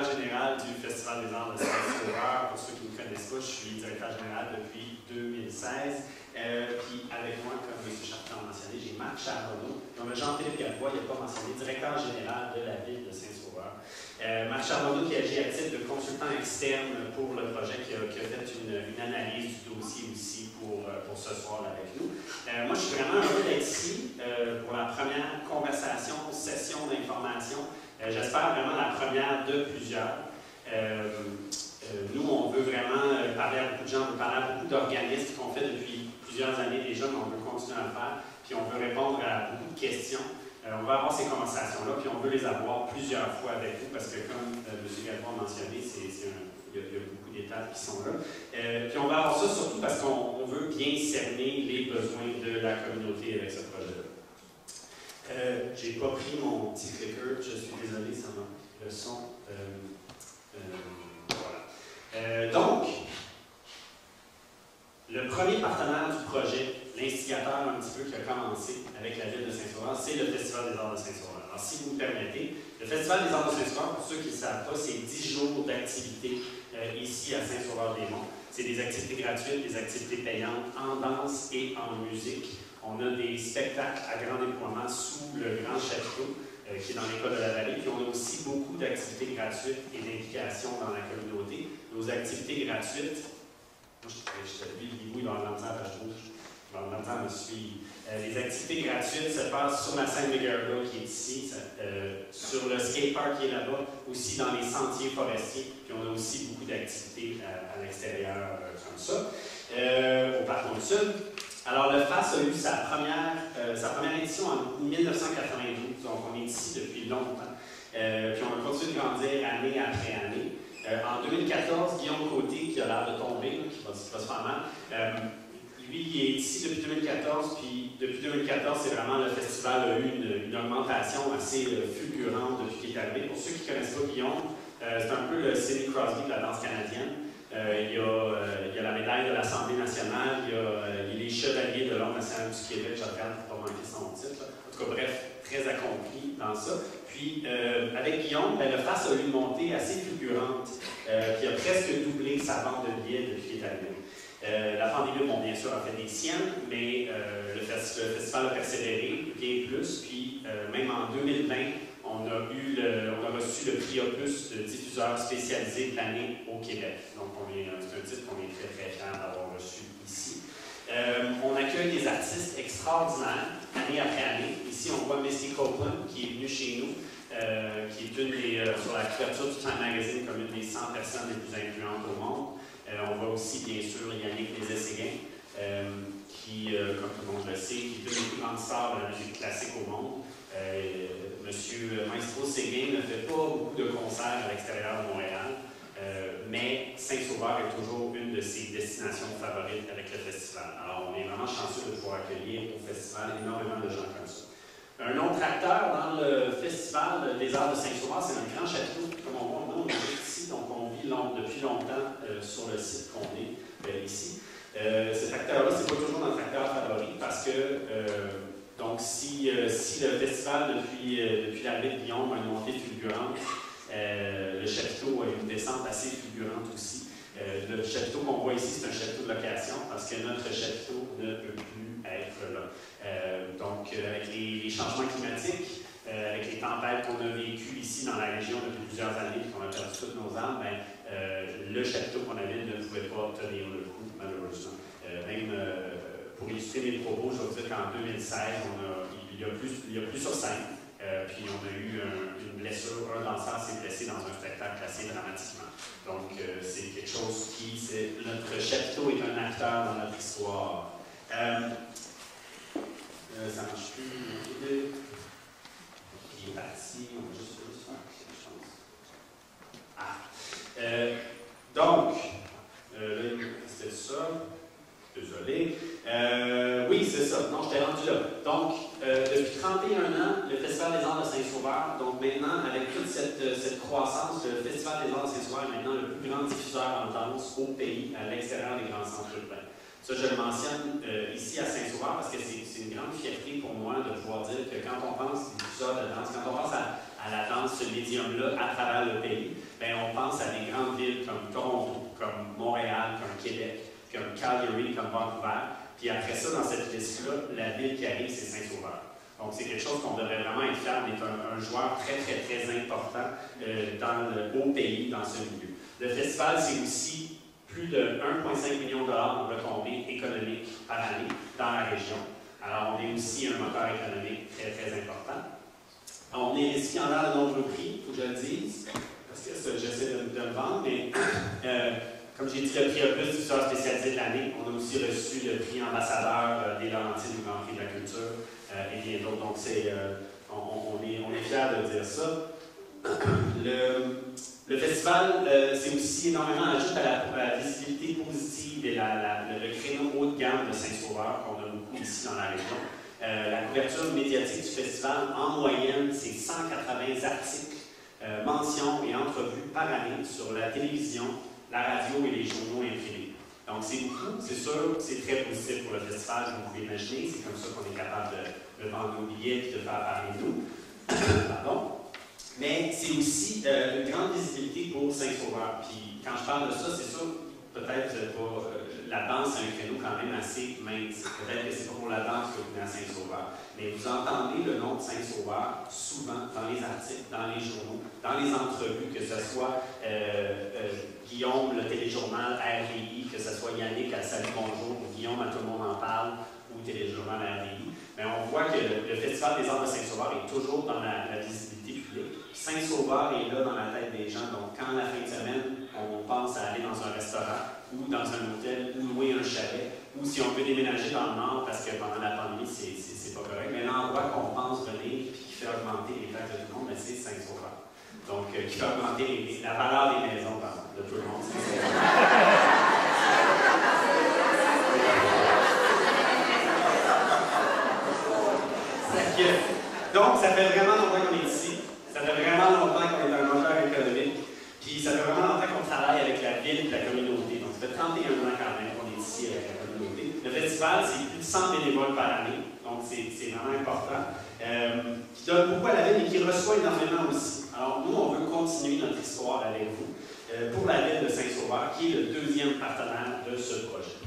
directeur général du Festival des Arts de Saint-Sauveur. Pour ceux qui ne me connaissent pas, je suis directeur général depuis 2016. Puis avec moi, comme M. Chartrand a mentionné, j'ai Marc Charbonneau. Donc Jean-Philippe Gadebois, il n'a pas mentionné, directeur général de la ville de Saint-Sauveur. Marc Charbonneau qui agit à titre de consultant externe pour le projet, qui a fait une analyse du dossier aussi pour ce soir avec nous. Moi, je suis vraiment heureux d'être ici pour la première conversation, session d'information. J'espère vraiment la première de plusieurs. Nous, on veut vraiment parler à beaucoup de gens, on veut parler à beaucoup d'organismes qu'on fait depuis plusieurs années déjà, mais on veut continuer à le faire. Puis on veut répondre à beaucoup de questions. On va avoir ces conversations-là, puis on veut les avoir plusieurs fois avec vous, parce que comme M. Gadebois a mentionné, il y a beaucoup d'étapes qui sont là. Puis on va avoir ça surtout parce qu'on veut bien cerner les besoins de la communauté avec ce projet-là. J'ai pas pris mon petit clicker, je suis désolé, ça m'a le son. Voilà. Donc, le premier partenaire du projet, l'instigateur un petit peu qui a commencé avec la ville de Saint-Sauveur, c'est le Festival des Arts de Saint-Sauveur. Alors, si vous me permettez, le Festival des Arts de Saint-Sauveur, pour ceux qui ne savent pas, c'est 10 jours d'activité ici à Saint-Sauveur-des-Monts. C'est des activités gratuites, des activités payantes en danse et en musique. On a des spectacles à grand déploiement sous le grand chapiteau qui est dans l'école de la vallée. Puis on a aussi beaucoup d'activités gratuites et d'implication dans la communauté. Nos activités gratuites, moi je t'avais dit, il va avoir l'entendre à page rouge. Il va avoir l'entendre à me suivre. Les activités gratuites se passent sur la scène de Garda qui est ici, sur le skatepark qui est là-bas, aussi dans les sentiers forestiers. Puis on a aussi beaucoup d'activités à l'extérieur comme ça. Au Parc Sud. Alors, le FAS a eu sa première édition en 1992, donc on est ici depuis longtemps. Puis on a continué de grandir année après année. En 2014, Guillaume Côté, qui a l'air de tomber, qui va se faire mal, lui, il est ici depuis 2014, puis depuis 2014, c'est vraiment le festival a eu une augmentation assez fulgurante depuis qu'il est arrivé. Pour ceux qui ne connaissent pas Guillaume, c'est un peu le Sidney Crosby de la danse canadienne. Il y a la médaille de l'Assemblée nationale, il est chevalier de l'Ordre national du Québec, je regarde pour ne pas manquer son titre. En tout cas, bref, très accompli dans ça. Puis, avec Guillaume, le FAS a eu une montée assez fulgurante, qui a presque doublé sa vente de billets depuis qu'il est arrivé. La pandémie, bon, bien sûr, a fait des siennes, mais le festival a persévéré bien plus. Puis, même en 2020, on a reçu le prix Opus de diffuseur spécialisé de l'année au Québec. Donc, c'est un titre qu'on est très, très fiers d'avoir reçu ici. On accueille des artistes extraordinaires, année après année. Ici, on voit Misty Copeland, qui est venue chez nous, qui est sur la couverture du Time Magazine comme une des 100 personnes les plus influentes au monde. On voit aussi, bien sûr, Yannick Nézet-Séguin, qui, comme tout le monde le sait, qui est une des plus grandes stars de la musique classique au monde. Monsieur Maestro Séguin ne fait pas beaucoup de concerts à l'extérieur de Montréal, mais Saint-Sauveur est toujours une de ses destinations favorites avec le festival. Alors, on est vraiment chanceux de pouvoir accueillir au festival énormément de gens comme ça. Un autre acteur dans le Festival des Arts de Saint-Sauveur, c'est le Grand Château. Comme on voit, on est ici, donc on vit depuis longtemps sur le site qu'on est ici. Cet acteur-là, c'est pas toujours notre acteur favori parce que donc, si le festival, depuis l'arrivée de Guillaume, a une montée fulgurante, le chapiteau a une descente assez fulgurante aussi. Le chapiteau qu'on voit ici, c'est un chapiteau de location parce que notre chapiteau ne peut plus être là. Donc, avec les changements climatiques, avec les tempêtes qu'on a vécues ici dans la région depuis plusieurs années, qu'on a perdu toutes nos arbres, le chapiteau qu'on avait ne pouvait pas tenir le coup, malheureusement. Pour illustrer mes propos, je vais vous dire qu'en 2016, il y a plus sur scène, puis on a eu une blessure. Un danseur s'est blessé dans un spectacle assez dramatiquement. Donc, c'est quelque chose notre chapiteau est un acteur dans notre histoire. Ça ne marche plus. Il est parti, on va juste faire quelque chose. Donc, c'était ça. Désolé. Oui, c'est ça. Non, je t'ai rendu là. Donc, depuis 31 ans, le Festival des Arts de Saint-Sauveur, donc maintenant, avec toute cette croissance, le Festival des Arts de Saint-Sauveur est maintenant le plus grand diffuseur en danse au pays, à l'extérieur des grands centres urbains. Ça, je le mentionne ici à Saint-Sauveur parce que c'est une grande fierté pour moi de pouvoir dire que quand on pense diffuseur de danse, quand on pense à la danse, ce médium-là, à travers le pays, comme Toronto, comme Montréal, comme Québec, comme Calgary, comme Vancouver. Puis après ça, dans cette liste-là, la ville qui arrive, c'est Saint-Sauveur. Donc, c'est quelque chose qu'on devrait vraiment être fier d'être un joueur très, très, très important au pays, dans ce milieu. Le festival, c'est aussi plus de 1,5 million de dollars de retombées économiques par année dans la région. Alors, on est aussi un moteur économique très, très important. On est récipiendaire de nombreux prix, il faut que je le dise, parce que j'essaie de me vendre, mais comme j'ai dit, le prix A+, diffuseur spécialisé de l'année, on a aussi reçu le prix ambassadeur des Laurentides du Grand Prix de la Culture et bien d'autres. Donc, on est fiers de dire ça. Le festival, c'est aussi énormément ajoute à la visibilité positive et le créneau haut de gamme de Saint-Sauveur, qu'on a beaucoup ici dans la région. La couverture médiatique du festival, en moyenne, c'est 180 articles, mentions et entrevues par année sur la télévision, la radio et les journaux imprimés. Donc, c'est beaucoup, c'est sûr, c'est très positif pour le festival, comme vous pouvez imaginer. C'est comme ça qu'on est capable de vendre nos billets et de faire parler de nous. Pardon. Mais c'est aussi une grande visibilité pour Saint-Sauveur. Puis, quand je parle de ça, c'est sûr, peut-être pas. La danse, c'est un créneau quand même assez mince. Peut-être que c'est pas pour la danse que vous venez à Saint-Sauveur. Mais vous entendez le nom de Saint-Sauveur souvent dans les articles, dans les journaux, dans les entrevues, que ce soit Guillaume, le téléjournal RDI, que ce soit Yannick à Salut Bonjour, ou Guillaume à Tout le monde en parle, ou Téléjournal RDI. Mais on voit que le Festival des Arts de Saint-Sauveur est toujours dans la visibilité publique. Saint-Sauveur est là dans la tête des gens. Donc, quand la fin de semaine, on pense à aller dans un restaurant ou dans un hôtel ou louer un chalet, ou si on peut déménager dans le Nord parce que pendant la pandémie, c'est pas correct. Mais l'endroit qu'on pense venir et qui fait augmenter les taxes de tout le monde, c'est Saint-Sauveur. Donc, qui fait augmenter la valeur des maisons, pardon, de tout le monde. Donc, ça fait vraiment longtemps qu'on est ici. Ça fait vraiment longtemps qu'on est un moteur économique. Puis, ça fait vraiment longtemps qu'on travaille avec la ville et la communauté. Donc, ça fait 31 ans quand même qu'on est ici avec la communauté. Le festival, c'est plus de 100 bénévoles par année. Donc, c'est vraiment important. Qui donne beaucoup à la ville et qui reçoit énormément aussi. Alors, nous, on veut continuer notre histoire avec vous pour la ville de Saint-Sauveur, qui est le deuxième partenaire de ce projet.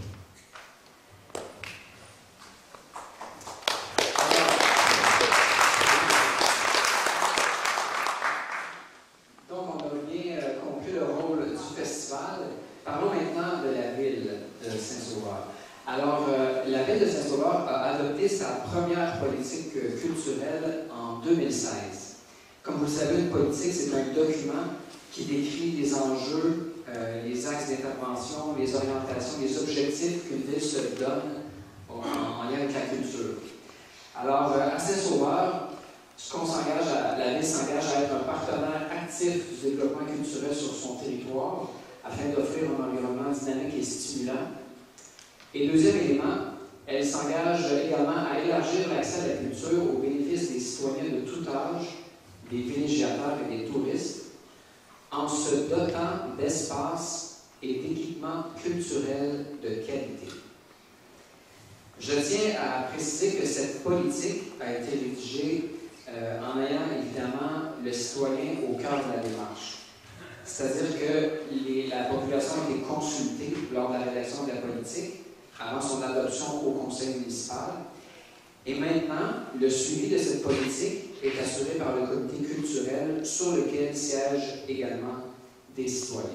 Parlons maintenant de la ville de Saint-Sauveur. Alors, la ville de Saint-Sauveur a adopté sa première politique culturelle en 2016. Comme vous le savez, une politique, c'est un document qui décrit les enjeux, les axes d'intervention, les orientations, les objectifs qu'une ville se donne en lien avec la culture. Alors, à Saint-Sauveur, la ville s'engage à être un partenaire actif du développement culturel sur son territoire, afin d'offrir un environnement dynamique et stimulant. Et deuxième élément, elle s'engage également à élargir l'accès à la culture au bénéfice des citoyens de tout âge, des villégiateurs et des touristes, en se dotant d'espaces et d'équipements culturels de qualité. Je tiens à préciser que cette politique a été rédigée en ayant évidemment le citoyen au cœur de la démarche. C'est-à-dire que la population a été consultée lors de la rédaction de la politique, avant son adoption au conseil municipal. Et maintenant, le suivi de cette politique est assuré par le comité culturel sur lequel siègent également des citoyens.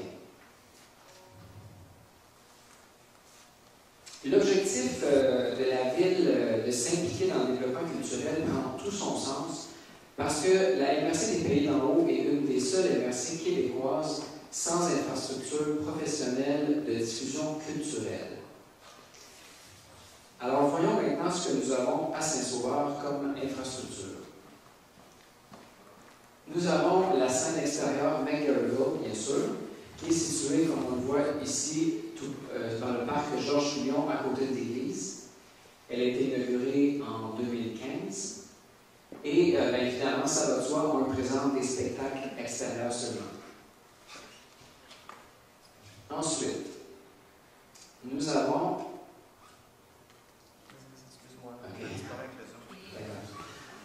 L'objectif de la ville de s'impliquer dans le développement culturel prend tout son sens parce que la MRC des Pays d'en haut est une des seules MRC québécoises sans infrastructure professionnelle de diffusion culturelle. Alors, voyons maintenant ce que nous avons à Saint-Sauveur comme infrastructure. Nous avons la scène extérieure McGarryville, bien sûr, qui est située, comme on le voit ici, dans le parc Georges-Fillon, à côté de l'église. Elle a été inaugurée en 2015. Et évidemment, ça va de soi, on présente des spectacles extérieurs seulement. Ensuite, nous avons...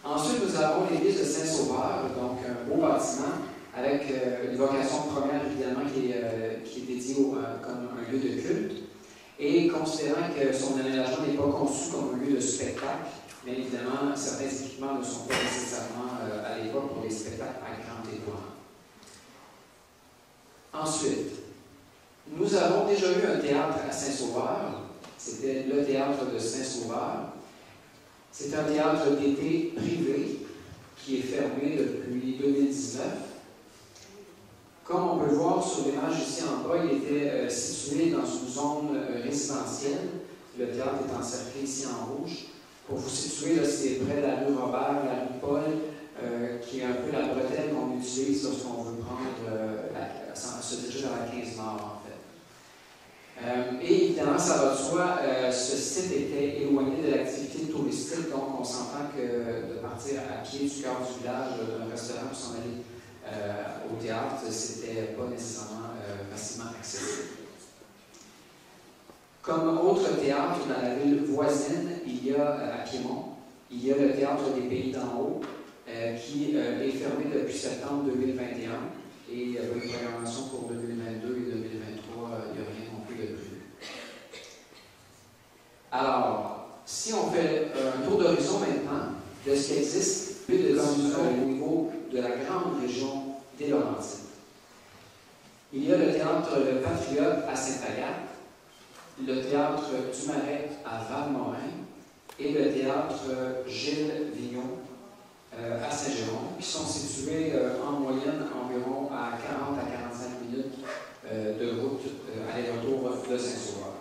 Ensuite, nous avons l'église de Saint-Sauveur, donc un beau bâtiment avec une vocation première, évidemment, qui est dédié comme un lieu de culte. Et considérant que son aménagement n'est pas conçu comme un lieu de spectacle, bien évidemment, certains équipements ne sont pas nécessairement à l'époque pour les spectacles à grand déploiement. Ensuite, nous avons déjà eu un théâtre à Saint-Sauveur. C'était le théâtre de Saint-Sauveur. C'est un théâtre d'été privé qui est fermé depuis 2019. Comme on peut le voir sur l'image ici en bas, il était situé dans une zone résidentielle. Le théâtre est encerclé ici en rouge. Pour vous situer, c'est près de la rue Robert, la rue Paul, qui est un peu la bretelle qu'on utilise lorsqu'on veut se diriger vers la 15 Nord, en fait. Et évidemment, ça va de soi, ce site était éloigné de l'activité touristique, donc on s'entend que de partir à pied du cœur du village, d'un restaurant pour s'en aller au théâtre, c'était pas nécessairement facilement accessible. Comme autre théâtre dans la ville voisine, il y a à Piémont, il y a le théâtre des Pays d'en haut, qui est fermé depuis septembre 2021 et il y avait une programmation pour 2022 et 2023, il n'y a rien non plus de prévu. Alors, si on fait un tour d'horizon maintenant de ce qui existe au niveau de la grande région des Laurentides. Il y a le théâtre Le Patriote à Sainte-Agathe, le théâtre du Marais à Val-Morin et le théâtre Gilles Vignon à Saint-Jérôme, qui sont situés en moyenne environ à 40 à 45 minutes de route aller-retour de Saint-Sauveur.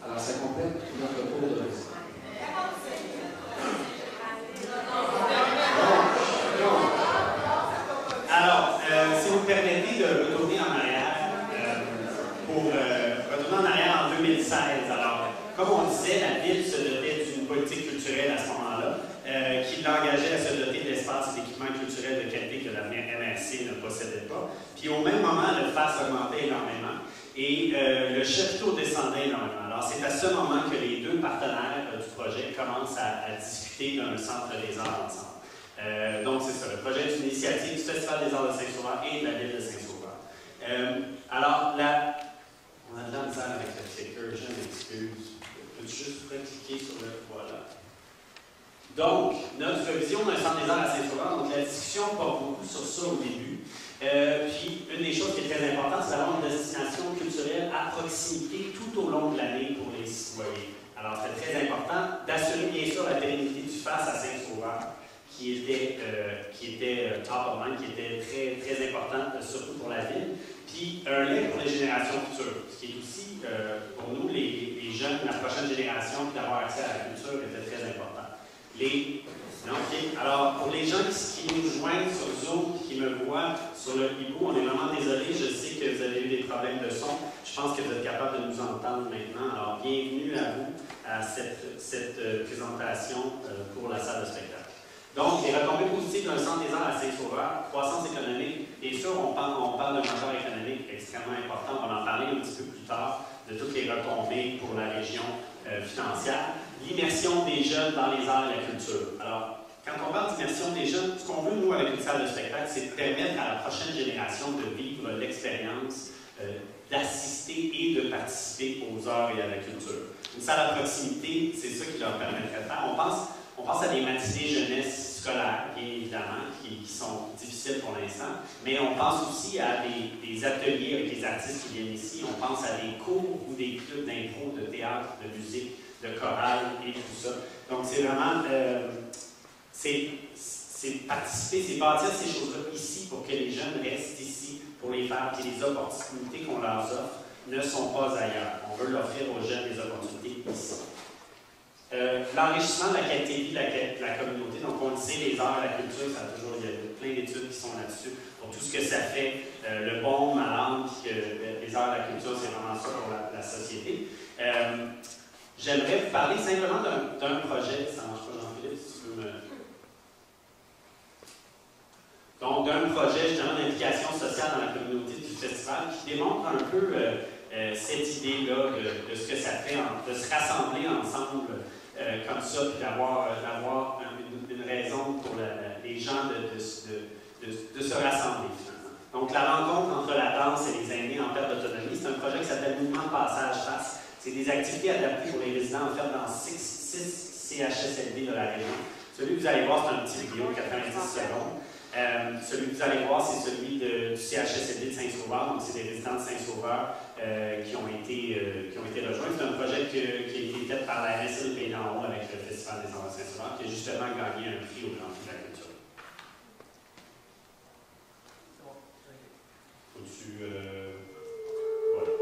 Alors, ça complète notre tour de l'horizon. Alors, si vous me permettez de retourner en arrière, retourner en arrière en 2016. Alors, comme on disait, la ville se dotait d'une politique culturelle à ce moment-là, qui l'engageait à se doter d'espaces et d'équipements culturels de qualité que l'avenir MRC ne possédait pas. Puis au même moment, le FAS augmentait énormément et le chapiteau descendait énormément. Alors, c'est à ce moment que les deux partenaires du projet commencent à discuter d'un centre des arts ensemble. Donc, c'est ça, le projet est une initiative du Festival des arts de Saint-Sauveur et de la ville de Saint-Sauveur. Alors, là, on a de la misère avec le clicker, je m'excuse. Peux-tu juste cliquer sur le voilà. Donc, notre vision d'un centre des arts à Saint-Sauveur, donc la discussion porte beaucoup sur ça au début. Puis, une des choses qui est très importante, c'est d'avoir une destination culturelle à proximité tout au long de l'année pour les citoyens. Alors, c'est très important d'assurer bien sûr la pérennité du FAS à Saint-Sauveur, qui était top of mind, qui était très, très important, surtout pour la ville. Puis, un lien pour les générations futures, ce qui est aussi, pour nous, les jeunes, la prochaine génération, d'avoir accès à la culture était très important. Alors, pour les gens qui nous joignent sur Zoom, qui me voient sur le hibou, on est vraiment désolé. Je sais que vous avez eu des problèmes de son. Je pense que vous êtes capable de nous entendre maintenant. Alors, bienvenue à vous à cette présentation pour la salle de spectacle. Donc, les retombées positives d'un centre des arts à Saint-Sauveur, croissance économique. Bien sûr, on parle d'un moteur économique extrêmement important. On va en parler un petit peu plus tard de toutes les retombées pour la région financière. L'immersion des jeunes dans les arts et la culture. Alors, quand on parle d'immersion des jeunes, ce qu'on veut, nous, avec une salle de spectacle, c'est de permettre à la prochaine génération de vivre l'expérience, d'assister et de participer aux arts et à la culture. Une salle à proximité, c'est ça qui leur permettrait de faire. On pense à des matinées jeunesse scolaires, bien évidemment, qui sont difficiles pour l'instant, mais on pense aussi à des ateliers avec les artistes qui viennent ici. On pense à des cours ou des clubs d'impro, de théâtre, de musique, de chorale et tout ça. Donc, c'est vraiment... c'est participer, c'est bâtir ces choses-là ici pour que les jeunes restent ici, pour les faire, que les opportunités qu'on leur offre ne sont pas ailleurs. On veut leur offrir aux jeunes des opportunités ici. L'enrichissement de la qualité de vie de la communauté, donc on le sait, les arts et la culture, il y a plein d'études qui sont là-dessus, pour tout ce que ça fait, le bon, malade, les arts et la culture, c'est vraiment ça pour la société. J'aimerais vous parler simplement d'un projet, ça ne marche pas Jean-Philippe, si tu peux me... Donc, d'un projet justement d'implication sociale dans la communauté du festival qui démontre un peu cette idée-là de ce que ça fait, de se rassembler ensemble comme ça, puis d'avoir une raison pour les gens de se rassembler finalement. Donc, la rencontre entre la danse et les aînés en perte d'autonomie, c'est un projet s'appelle mouvement de passage face. C'est des activités adaptées pour les résidents offertes dans 6 CHSLD de la région. Celui que vous allez voir, c'est un petit vidéo, 90 secondes. Celui que vous allez voir, c'est celui du CHSLD de Saint-Sauveur. Donc, c'est des résidents de Saint-Sauveur qui ont été rejoints. C'est un projet qui a été fait par la RSL Pays d'en haut avec le Festival des enfants de Saint-Sauveur, qui a justement gagné un prix au Grand Prix de la Culture. Faut-tu... voilà.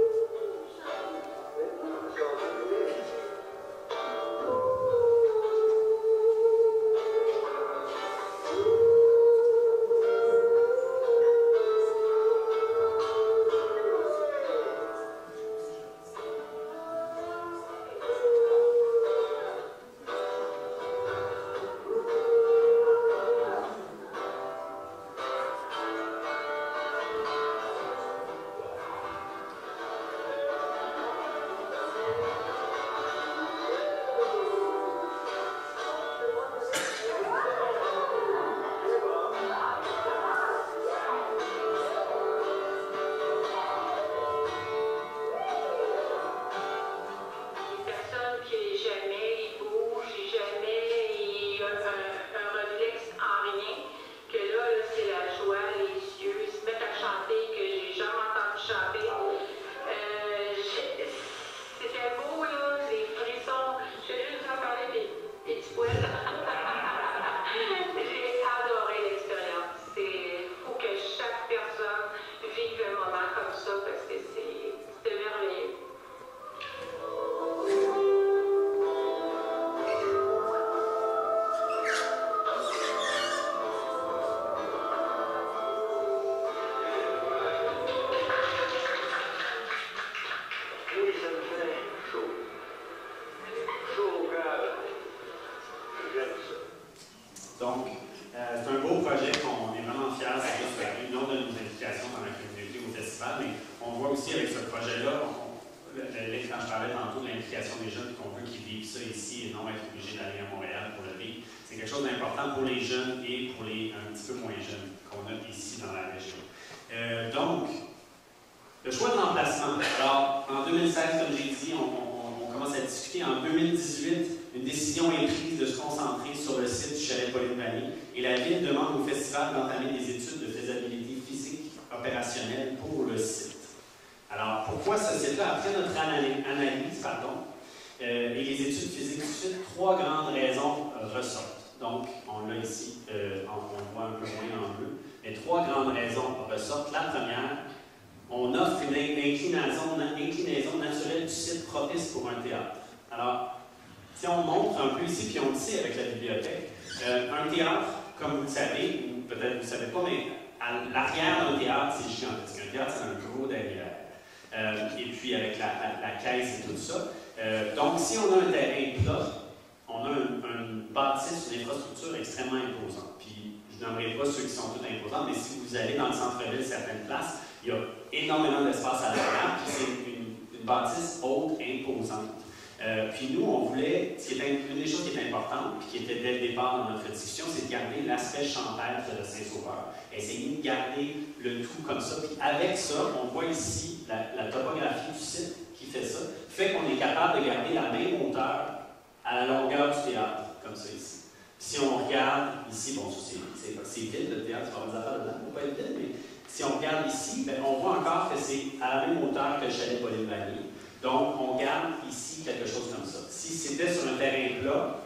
Puis nous, on voulait, une des choses qui est importante, puis qui était dès le départ dans notre discussion, c'est de garder l'aspect champêtre de Saint-Sauveur. Essayer de garder le tout comme ça. Puis avec ça, on voit ici la topographie du site qui fait ça, fait qu'on est capable de garder la même hauteur à la longueur du théâtre, comme ça ici. Si on regarde ici, bon, c'est vide le théâtre, c'est pas des affaires dedans, il ne faut pas être vide, mais si on regarde ici, bien, on voit encore que c'est à la même hauteur que le chalet Pauline-Vanier. Donc, on garde ici quelque chose comme ça. Si c'était sur un terrain plat,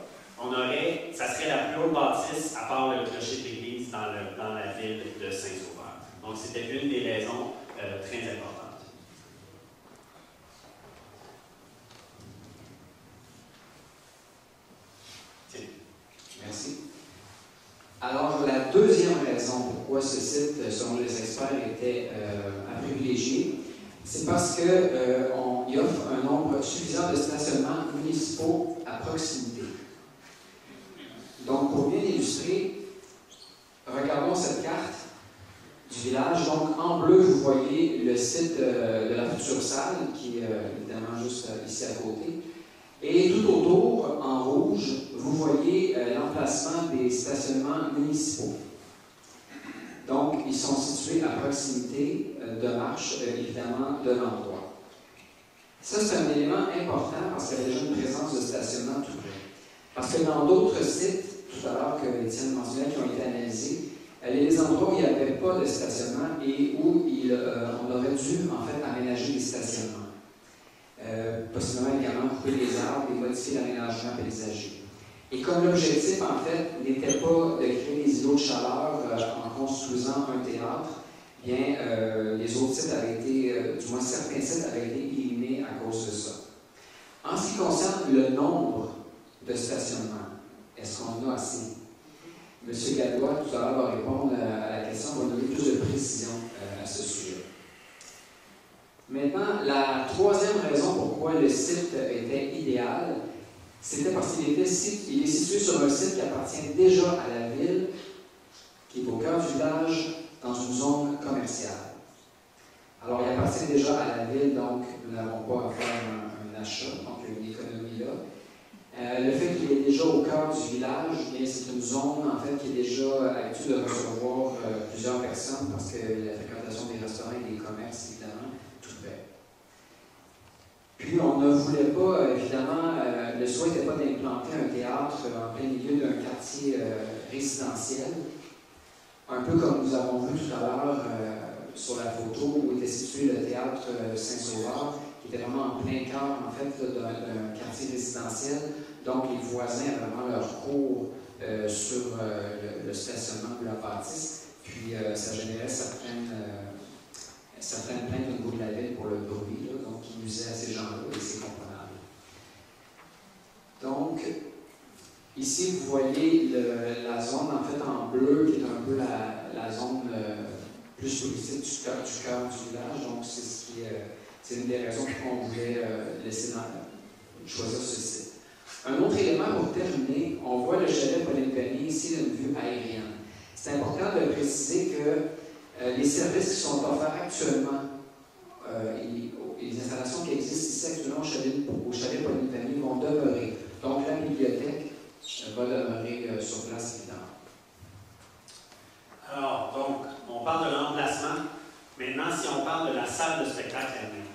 ça serait la plus haute bâtisse, à part le clocher de l'église, dans la ville de Saint-Sauveur. Donc, c'était une des raisons très importantes. Tiens. Merci. Alors, la deuxième raison pourquoi ce site, selon les experts, était à privilégier, c'est parce qu'il offre un nombre suffisant de stationnements municipaux à proximité. Donc, pour bien illustrer, regardons cette carte du village. Donc, en bleu, vous voyez le site de la future salle, qui est évidemment juste ici à côté. Et tout autour, en rouge, vous voyez l'emplacement des stationnements municipaux. Donc, ils sont situés à proximité de marche, évidemment, de l'endroit. Ça, c'est un élément important parce qu'il y avait déjà une présence de stationnement tout près. Parce que dans d'autres sites, tout à l'heure que Étienne mentionnait, qui ont été analysés, les endroits où il n'y avait pas de stationnement et où on aurait dû en fait aménager des stationnements. Possiblement également couper les arbres et modifier l'aménagement paysager. Et comme l'objectif, en fait, n'était pas de créer des îlots de chaleur en construisant un théâtre, bien, les autres sites avaient été, du moins certains sites avaient été éliminés à cause de ça. En ce qui concerne le nombre de stationnements, est-ce qu'on a assez? M. Gallois, tout à l'heure, va répondre à la question, va donner plus de précision à ce sujet. Maintenant, la troisième raison pourquoi le site était idéal, c'était parce qu'il est situé sur un site qui appartient déjà à la ville, qui est au cœur du village, dans une zone commerciale. Alors, il appartient déjà à la ville, donc nous n'avons pas à faire un achat, donc il y a une économie là. Le fait qu'il est déjà au cœur du village, c'est une zone en fait, qui est déjà habituée de recevoir plusieurs personnes parce que la fréquentation des restaurants et des commerces, évidemment, tout près. Puis on ne voulait pas, évidemment, le souhait n'était pas d'implanter un théâtre en plein milieu d'un quartier résidentiel, un peu comme nous avons vu tout à l'heure sur la photo où était situé le théâtre Saint-Sauveur, qui était vraiment en plein cœur, en fait, d'un quartier résidentiel. Donc, les voisins avaient vraiment leur cours sur le stationnement de la bâtisse. Puis, ça générait certaines plaintes au niveau de la ville pour le bruit, là, donc qui nuisait à ces gens-là, et c'est comprenable. Donc, ici, vous voyez la zone, en fait, en bleu, qui est un peu la zone plus touristique du cœur du village. Donc, c'est une des raisons pour qu'on voulait choisir ce site. Un autre élément pour terminer, on voit le chalet Pauline Panier ici d'une vue aérienne. C'est important de préciser que les services qui sont offerts actuellement et les installations qui existent ici actuellement au chalet Pauline Panier vont demeurer. Donc, la bibliothèque va demeurer sur place, évidemment. Alors, donc, on parle de l'emplacement. Maintenant, si on parle de la salle de spectacle elle-même.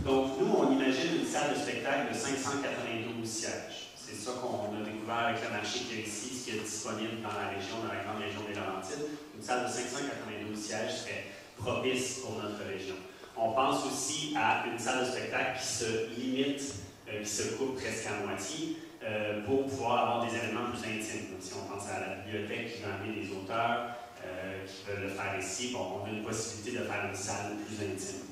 Donc, nous, on imagine une salle de spectacle de 592 sièges. C'est ça qu'on a découvert avec le marché qu'il y a ici, ce qui est disponible dans la grande région des Laurentides. Une salle de 592 sièges serait propice pour notre région. On pense aussi à une salle de spectacle qui se limite, qui se coupe presque à moitié, pour pouvoir avoir des éléments plus intimes. Donc, si on pense à la bibliothèque qui va amener des auteurs qui veulent le faire ici, bon, on a une possibilité de faire une salle plus intime.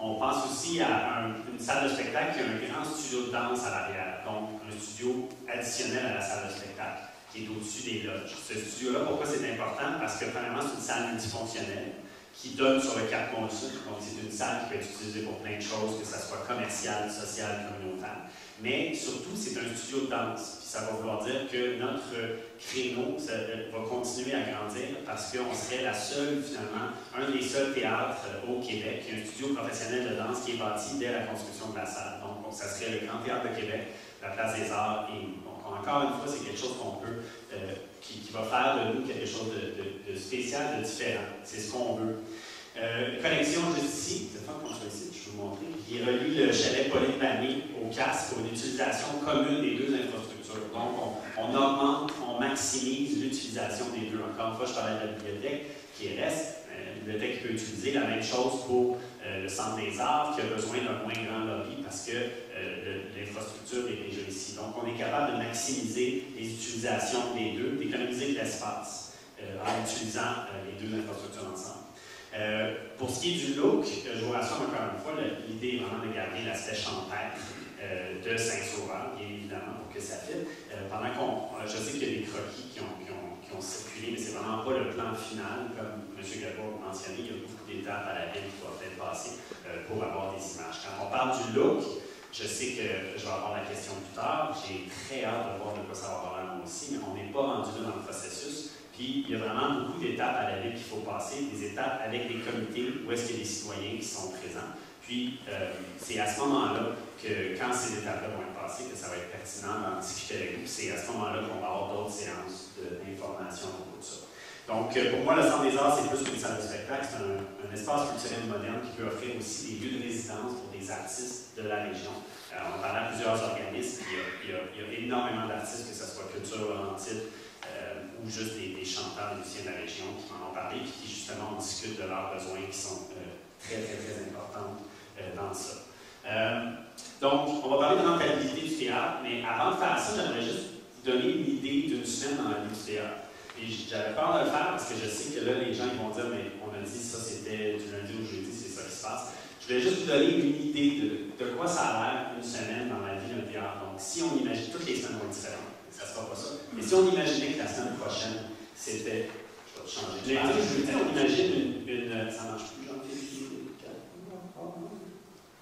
On pense aussi à une salle de spectacle qui a un grand studio de danse à l'arrière, donc un studio additionnel à la salle de spectacle, qui est au-dessus des loges. Ce studio-là, pourquoi c'est important? Parce que, premièrement, c'est une salle multifonctionnelle qui donne sur le Cap Mont-Sud. Donc, c'est une salle qui peut être utilisée pour plein de choses, que ce soit commercial, social, communautaire. Mais surtout, c'est un studio de danse. Puis ça va vouloir dire que notre créneau va continuer à grandir parce qu'on serait finalement, un des seuls théâtres au Québec qui a un studio professionnel de danse qui est bâti dès la construction de la salle. Donc, ça serait le Grand Théâtre de Québec, la Place des Arts et nous. Donc, encore une fois, c'est quelque chose qu'on peut, qui va faire de nous quelque chose de spécial, de différent. C'est ce qu'on veut. Connexion juste ici, c'est le fun qu'on soit ici, je vais vous montrer, qui relie le chalet Pauline Panier au casque pour une utilisation commune des deux infrastructures. Donc, on augmente, on maximise l'utilisation des deux. Encore une fois, je parlais de la bibliothèque qui reste, la bibliothèque qui peut utiliser la même chose pour le Centre des Arts, qui a besoin d'un moins grand lobby parce que l'infrastructure est déjà ici. Donc, on est capable de maximiser les utilisations des deux, d'économiser de l'espace en utilisant les deux infrastructures ensemble. Pour ce qui est du look, je vous rassure encore une fois, l'idée est vraiment de garder l'aspect champêtre de Saint-Sauveur, bien évidemment, pour que ça fitte. Je sais qu'il y a des croquis qui ont circulé, mais c'est vraiment pas le plan final, comme M. Gabot a mentionné, il y a beaucoup d'étapes à la ville qui doivent être passées pour avoir des images. Quand on parle du look, je sais que je vais avoir la question plus tard, j'ai très hâte de voir de quoi ça va avoir l'air moi aussi, mais on n'est pas rendu là dans le processus. Puis, il y a vraiment beaucoup d'étapes à la ville qu'il faut passer, des étapes avec des comités où est-ce qu'il y a des citoyens qui sont présents. Puis, c'est à ce moment-là que, quand ces étapes-là vont être passées, que ça va être pertinent d'en discuter avec vous. C'est à ce moment-là qu'on va avoir d'autres séances d'information autour de ça. Donc, pour moi, le Centre des Arts, c'est plus qu'une salle de spectacle, c'est un espace culturel moderne qui peut offrir aussi des lieux de résidence résidence pour des artistes de la région. On parlait à plusieurs organismes, il y a énormément d'artistes, que ce soit Culture Laurentide ou juste des chanteurs, des musiciens de la région qui m'en ont parlé, puis qui justement on discute de leurs besoins qui sont très, très, très importants dans ça. Donc, on va parler de rentabilité du théâtre, mais avant de faire ça, j'aimerais juste vous donner une idée d'une semaine dans la vie du théâtre. Et j'avais peur de le faire parce que je sais que là, les gens ils vont dire, mais on a dit ça, c'était du lundi au jeudi, c'est ça qui se passe. Je voulais juste vous donner une idée de quoi ça a l'air une semaine dans la vie d'un théâtre. Donc, si on imagine, toutes les semaines vont être différentes, ça ne sera pas ça. Mais si on imaginait que la semaine prochaine, c'était, je vais changer de page, on imagine ça ne marche plus, Jean-Philippe.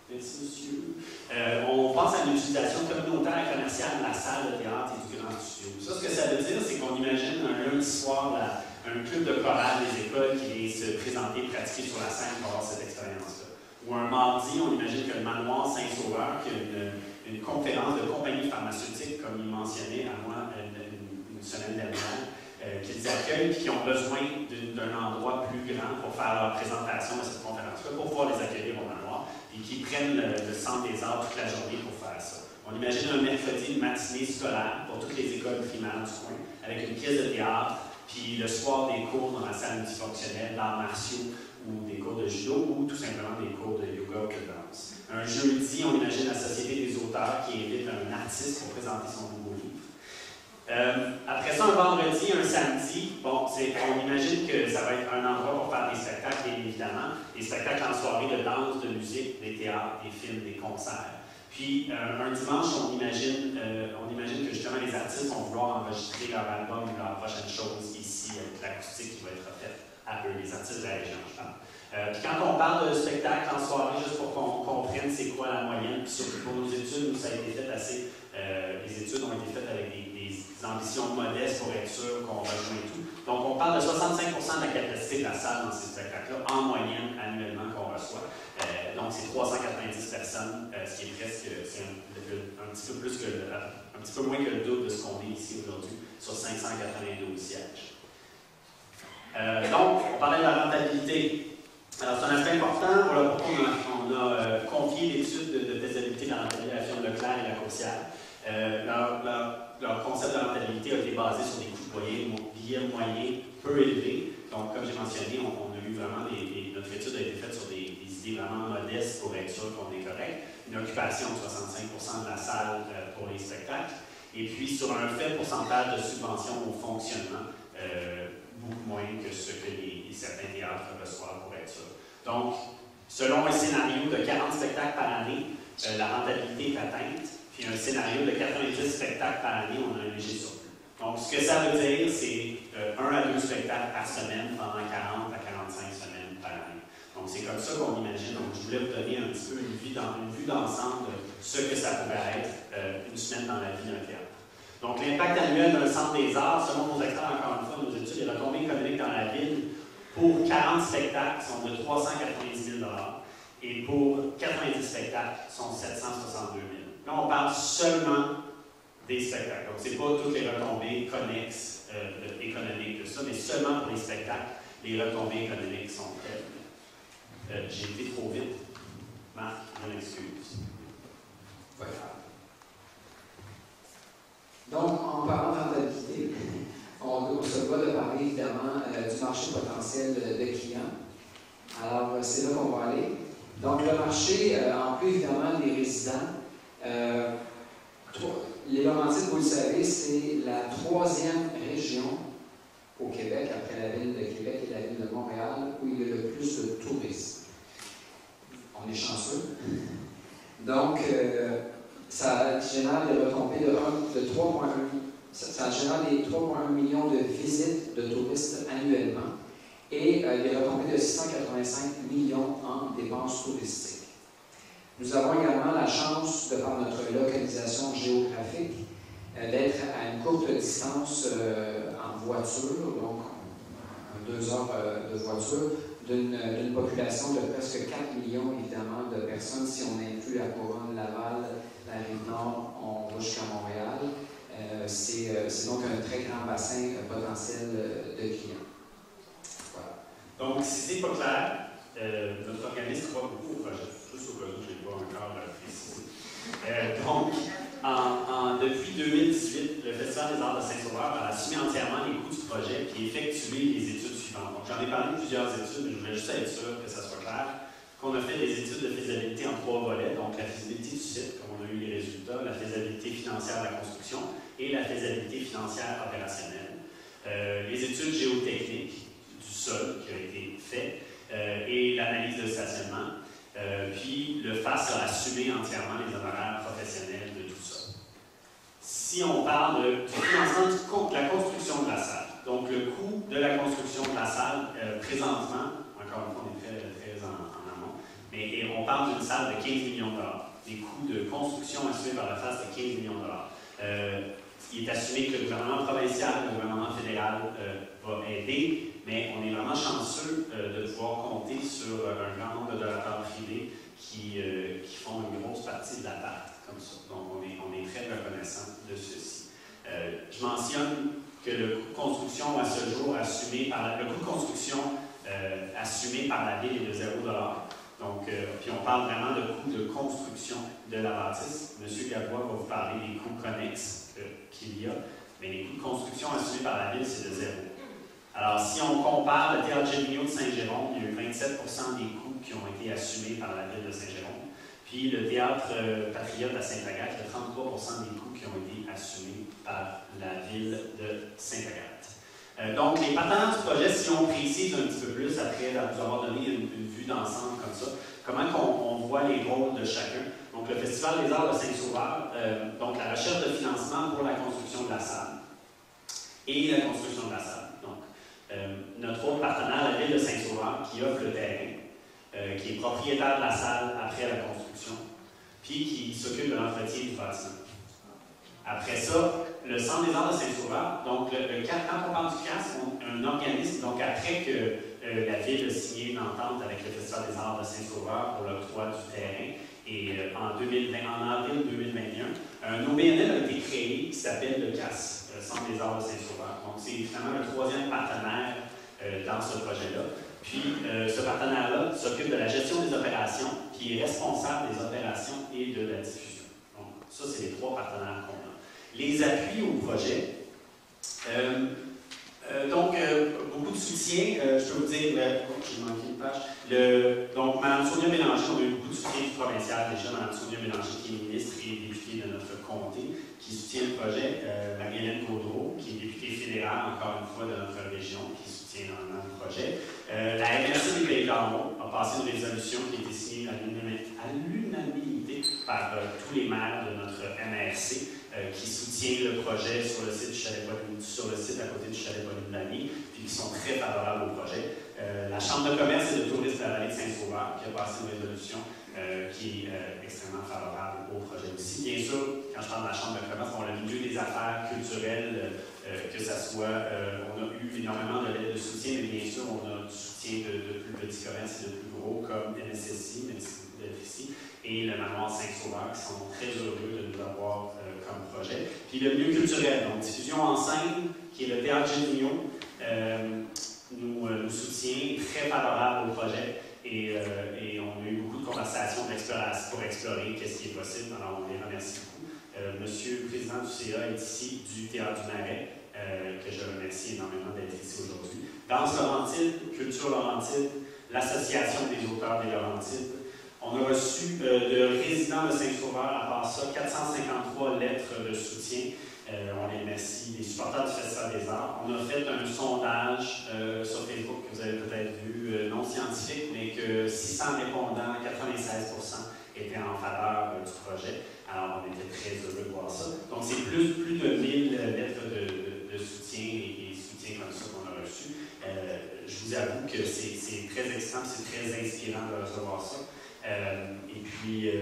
Merci, monsieur. On pense à l'utilisation communautaire et commerciale de la salle de théâtre et du grand studio. Ça, ce que ça veut dire, c'est qu'on imagine un lundi soir un club de chorale des écoles qui vient se présenter, pratiquer sur la scène pour avoir cette expérience-là. Ou un mardi, on imagine que le manoir Saint-Sauveur, qui a une conférence de compagnie pharmaceutique, comme il mentionnait à moi une semaine dernière, qu'ils accueillent et qui ont besoin d'un endroit plus grand pour faire leur présentation de cette conférence-là, pour pouvoir les accueillir au manoir, et qui prennent le centre des arts toute la journée pour faire ça. On imagine un mercredi, une matinée scolaire pour toutes les écoles primaires du coin, avec une pièce de théâtre, puis le soir des cours dans la salle multifonctionnelle, d'arts martiaux, ou des cours de judo, ou tout simplement des cours de yoga ou de danse. Un jeudi, on imagine la Société des auteurs qui invite un artiste pour présenter son nouveau livre. Après ça, un vendredi, un samedi, bon, on imagine que ça va être un endroit pour faire des spectacles, bien évidemment, des spectacles en soirée de danse, de musique, des théâtres, des films, des concerts. Puis un dimanche, on imagine que justement les artistes vont vouloir enregistrer leur album ou leur prochaine chose ici, avec l'acoustique qui va être faite à eux, les artistes de la région, je pense. Puis quand on parle de spectacle en soirée, juste pour qu'on comprenne c'est quoi la moyenne, puis surtout pour nos études, nous, ça a été fait assez. Les études ont été faites avec des ambitions modestes pour être sûr qu'on rejoint tout. Donc, on parle de 65% de la capacité de la salle dans ces spectacles-là, en moyenne, annuellement, qu'on reçoit. Donc, c'est 390 personnes, ce qui est presque, c'est un petit peu plus que, un petit peu moins que le double de ce qu'on est ici aujourd'hui, sur 592 sièges. Donc, on parlait de la rentabilité. Alors, c'est un aspect important. Voilà pourquoi on a confié l'étude de faisabilité de la rentabilité à la firme Leclerc et la Coursière. Leur concept de rentabilité a été basé sur des coûts de billets moyens peu élevés. Donc, comme j'ai mentionné, on a eu vraiment notre étude a été faite sur des idées vraiment modestes pour être sûr qu'on est correct. Une occupation de 65% de la salle pour les spectacles. Et puis, sur un faible pourcentage de subvention au fonctionnement, beaucoup moins que ce que certains théâtres reçoivent pour être sûr. Donc, selon un scénario de 40 spectacles par année, la rentabilité est atteinte. Puis un scénario de 90 spectacles par année, on a un léger surplus. Donc, ce que ça veut dire, c'est 1 à 2 spectacles par semaine pendant 40 à 45 semaines par année. Donc, c'est comme ça qu'on imagine. Donc, je voulais vous donner un petit peu une vue d'ensemble de ce que ça pourrait être une semaine dans la vie d'un théâtre. Donc, l'impact annuel d'un centre des arts, selon nos experts, encore une fois, nos études, les retombées économiques dans la ville, pour 40 spectacles, sont de 390 000 $, et pour 90 spectacles, sont 762 000 $. Là, on parle seulement des spectacles. Donc, ce n'est pas toutes les retombées connexes économiques de ça, mais seulement pour les spectacles, les retombées économiques sont faibles. J'ai été trop vite. Marc, je m'excuse. Ouais. Donc, en parlant de rentabilité, on se doit de parler évidemment du marché potentiel de clients. Alors, c'est là qu'on va aller. Donc, le marché, en plus évidemment des résidents, les Laurentides, vous le savez, c'est la 3e région au Québec, après la ville de Québec et la ville de Montréal, où il y a le plus de touristes. On est chanceux. Donc, ça génère des retombées de 3,1. Ça génère des 3,1 millions de visites de touristes annuellement et des retombées de 685 millions en dépenses touristiques. Nous avons également la chance, de par notre localisation géographique, d'être à une courte distance en voiture, donc 2 heures de voiture, d'une population de presque 4 millions, évidemment, de personnes. Si on inclut la couronne, Laval, la Rive-Nord, on va jusqu'à Montréal. C'est donc un très grand bassin potentiel de clients. Voilà. Donc, si c'est pas clair, notre organisme croit beaucoup au projet. Juste au cas où, pas encore précisé. Donc, depuis 2018, le Festival des Arts de Saint-Sauveur a assumé entièrement les coûts du projet et effectué les études suivantes. Donc, j'en ai parlé de plusieurs études, mais je voulais juste être sûr que ça soit clair. Qu'on a fait des études de faisabilité en 3 volets, donc la faisabilité du site, comme on a eu les résultats, la faisabilité financière de la construction et la faisabilité financière opérationnelle. Les études géotechniques du sol qui ont été faites et l'analyse de stationnement. Puis le FAS a assumé entièrement les honoraires professionnels de tout ça. Si on parle du financement de la construction de la salle, donc le coût de la construction de la salle, présentement, encore une fois, on est très en amont, mais on parle d'une salle de 15 millions de dollars. Les coûts de construction assumés par la FAS de 15 millions de dollars. Il est assumé que le gouvernement provincial, le gouvernement fédéral va aider, mais on est vraiment chanceux de pouvoir compter sur un grand nombre de donateurs privés qui font une grosse partie de la part, comme ça. Donc, on est très reconnaissant de ceci. Je mentionne que le coût de construction à ce jour assumé par le coût de construction assumé par la ville est de 0 $. Donc, puis on parle vraiment de coût de construction de la bâtisse. M. Gadbois va vous parler des coûts connexes qu'il y a, mais les coûts de construction assumés par la ville, c'est de 0. Alors, si on compare le théâtre Gémignaud de Saint-Jérôme, il y a eu 27 % des coûts qui ont été assumés par la ville de Saint-Jérôme. Puis le théâtre Patriote à Sainte-Agathe, il y a 33 % des coûts qui ont été assumés par la ville de Sainte-Agathe. Donc, les partenaires du projet, si on précise un petit peu plus, après vous avoir donné une vue d'ensemble comme ça, comment on voit les rôles de chacun. Donc, le Festival des Arts de Saint-Sauveur, donc la recherche de financement pour la construction de la salle et la construction de la salle. Donc, notre autre partenaire, la ville de Saint-Sauveur, qui offre le terrain, qui est propriétaire de la salle après la construction, puis qui s'occupe de l'entretien du bâtiment. Après ça, le Centre des Arts de Saint-Sauveur, donc quand on parle du CAS, un organisme, donc après que la ville a signé une entente avec le Festival des Arts de Saint-Sauveur pour l'octroi du terrain, et en avril 2021, un OBNL a été créé qui s'appelle le CAS, le Centre des Arts de Saint-Sauveur. Donc c'est finalement le 3e partenaire dans ce projet-là. Puis ce partenaire-là s'occupe de la gestion des opérations, puis est responsable des opérations et de la diffusion. Donc ça, c'est les 3 partenaires qu'on a. Les appuis au projet. Beaucoup de soutien. Je peux vous dire, j'ai manqué une page. Donc, Mme Sonia Bélanger, on a eu beaucoup de soutien du provincial déjà. Mme Sonia Bélanger, qui est ministre et députée de notre comté, qui soutient le projet. Marie-Hélène Gaudreau, qui est députée fédérale, encore une fois, de notre région, qui soutient énormément le projet. La MRC des Pays-Carreaux a passé une résolution qui a été signée à l'unanimité par tous les maires de notre MRC. Qui soutient le projet sur le site à côté du chalet Pauline-Lamy, puis qui sont très favorables au projet. La Chambre de commerce et de tourisme de la vallée de Saint-Sauveur, qui a passé une résolution qui est extrêmement favorable au projet aussi. Bien sûr, quand je parle de la Chambre de commerce, on a le milieu des affaires culturelles, que ça soit, on a eu énormément de lettres de soutien, mais bien sûr, on a du soutien de plus petits commerces et de plus gros, comme NSSI, et le manoir Saint-Sauveur, qui sont très heureux de nous avoir comme projet. Puis le milieu culturel, donc diffusion en scène, qui est le théâtre Gémignaud, nous soutient, très favorable au projet, et on a eu beaucoup de conversations pour explorer qu'est-ce qui est possible. Alors on les remercie beaucoup. Monsieur le président du CA est ici, du Théâtre du Marais, que je remercie énormément d'être ici aujourd'hui. Danse Laurentide, Culture Laurentide, l'Association des auteurs des Laurentides. On a reçu de résidents de Saint-Sauveur, à part ça, 453 lettres de soutien. On les remercie, les supporters du Festival des Arts. On a fait un sondage sur Facebook que vous avez peut-être vu, non scientifique, mais que 600 répondants, 96 % étaient en faveur du projet. Alors, on était très heureux de voir ça. Donc, c'est plus de 1000 lettres de soutien et soutien comme ça qu'on a reçu. Je vous avoue que c'est très excitant, c'est très inspirant de recevoir ça. Et puis,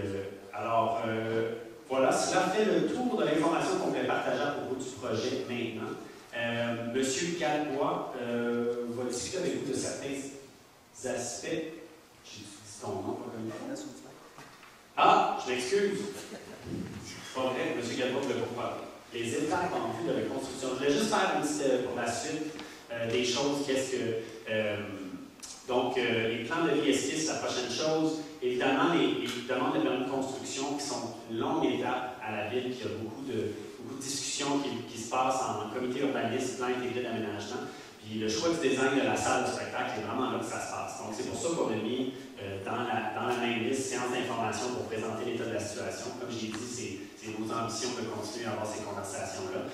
voilà, cela fait le tour de l'information qu'on voulait partager à propos du projet maintenant. Monsieur Gadbois va discuter avec vous de certains aspects. J'ai dit ton nom, pas comme ça. Ah, je m'excuse. C'est pas vrai, M. Gadbois ne voulait pas parler. Les impacts en vue de la construction. Je voulais juste faire une petite, pour la suite des choses. Donc, les plans de vie esquisse, la prochaine chose. Évidemment, demandes de permis de construction qui sont une longue étape à la ville, qui a beaucoup de discussions qui se passent en comité urbaniste, plan intégré d'aménagement. Puis le choix du design de la salle de spectacle, c'est vraiment là que ça se passe. Donc c'est pour ça qu'on a mis dans la même liste séance d'information pour présenter l'état de la situation. Comme j'ai dit, c'est nos ambitions de continuer à avoir ces conversations-là.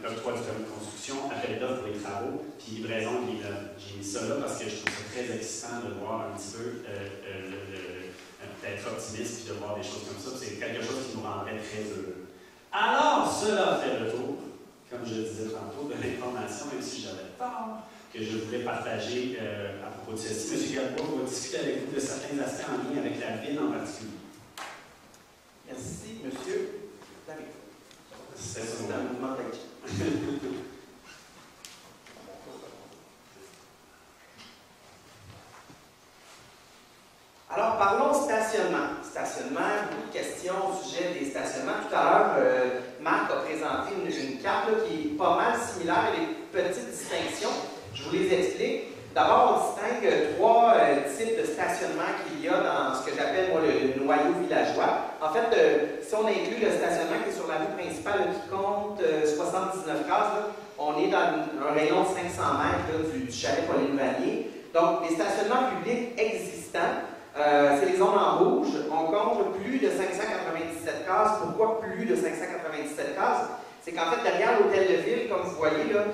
L'octroi du permis de construction, appel d'offres pour les travaux, puis livraison de l'immeuble. J'ai mis ça là parce que je trouve ça très excitant de voir un petit peu d'être optimiste puis de voir des choses comme ça. C'est quelque chose qui nous rendrait très heureux. Alors, cela fait le tour, comme je disais tantôt, de l'information, même si j'avais peur, que je voulais partager à propos de ceci. M. Gadebois va discuter avec vous de certains aspects en lien avec la ville en particulier. Merci, monsieur. C'est un mouvement d'activité. Alors, parlons stationnement. Stationnement, beaucoup de questions au sujet des stationnements. Tout à l'heure, Marc a présenté une carte là, qui est pas mal similaire à des petites distinctions. Je vous les explique. D'abord, on distingue trois types de stationnement qu'il y a dans ce que j'appelle moi le noyau villageois. En fait, si on inclut le stationnement qui est sur la rue principale qui compte 79 cases, là, on est dans un rayon de 500 mètres là, du chalet Pauline Vanier. Donc, les stationnements publics existants, c'est les zones en rouge. On compte plus de 597 cases. Pourquoi plus de 597 cases? C'est qu'en fait, derrière l'hôtel de ville, comme vous voyez, là,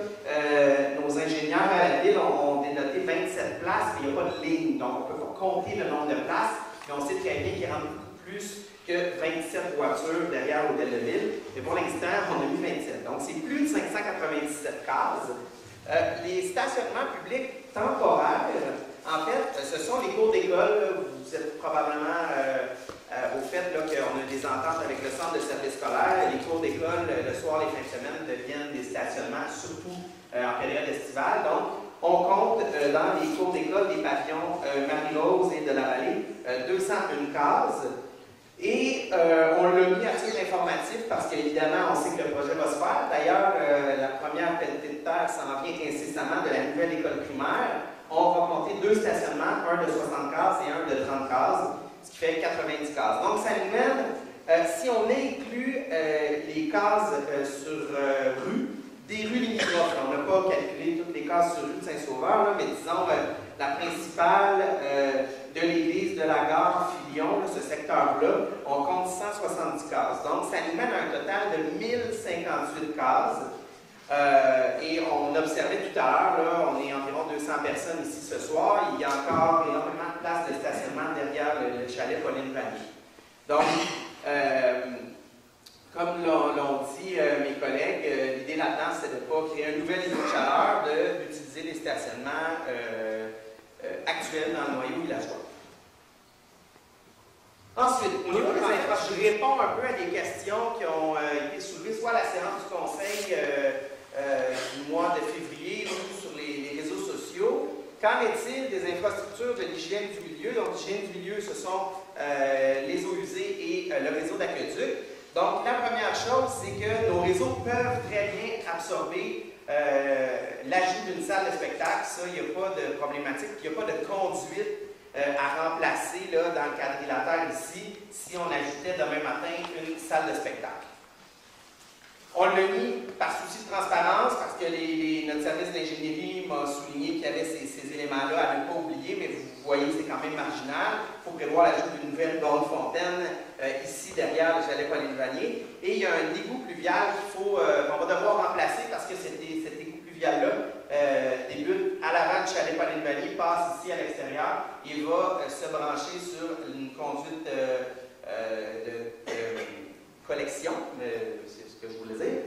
nos ingénieurs à la ville ont dénoté 27 places, mais il n'y a pas de ligne. Donc, on ne peut pas compter le nombre de places. Mais on sait très bien qu'il y en a beaucoup plus que 27 voitures derrière l'hôtel de ville. Mais pour l'instant, on a mis 27. Donc, c'est plus de 597 cases. Les stationnements publics temporaires, en fait, ce sont les cours d'école. Vous êtes probablement au fait qu'on a des ententes avec le centre de service scolaire. Les cours d'école, le soir, les fins de semaine, deviennent des stationnements, surtout en période estivale. Donc, on compte dans les cours d'école des pavillons Marie-Rose et de la Vallée 201 cases. Et on l'a mis à titre informatif parce qu'évidemment, on sait que le projet va se faire. D'ailleurs, la première pelletée de terre s'en vient incessamment de la nouvelle école primaire. On va compter 2 stationnements, un de 60 cases et un de 30 cases, ce qui fait 90 cases. Donc, ça nous mène, si on inclut les cases sur rue, des rues limitrophes, on n'a pas calculé toutes les cases sur rue de Saint-Sauveur, mais disons la principale de l'église de la gare Filion, ce secteur-là, on compte 170 cases. Donc, ça nous mène à un total de 1058 cases. Et on observait tout à l'heure, on est environ 200 personnes ici ce soir. Il y a encore énormément de places de stationnement derrière le chalet Pauline Vanier. Donc, comme l'ont dit mes collègues, l'idée là-dedans, c'est de ne pas créer un nouvel niveau de chaleur, d'utiliser les stationnements actuels dans le noyau villageois. Ensuite, au niveau des infrastructures, je réponds un peu à des questions qui ont été soulevées soit à la séance du conseil du mois de février ou sur les réseaux sociaux. Qu'en est-il des infrastructures de l'hygiène du milieu? Donc, l'hygiène du milieu, ce sont les eaux usées et le réseau d'aqueduc. Donc, la première chose, c'est que nos réseaux peuvent très bien absorber l'ajout d'une salle de spectacle. Ça, il n'y a pas de problématique, il n'y a pas de conduite à remplacer là, dans le quadrilatère ici si on ajoutait demain matin une salle de spectacle. On l'a mis par souci de transparence parce que notre service d'ingénierie m'a souligné qu'il y avait ces éléments-là à ne pas oublier, mais vous voyez, c'est quand même marginal. Il faut prévoir l'ajout d'une nouvelle borne fontaine ici derrière le chalet Pauline Vanier. Et il y a un égout pluvial qu'on va devoir remplacer parce que cet égout pluvial-là débute à l'avant du chalet Pauline Vanier, passe ici à l'extérieur et va se brancher sur une conduite de collection. C'est ce que je voulais dire.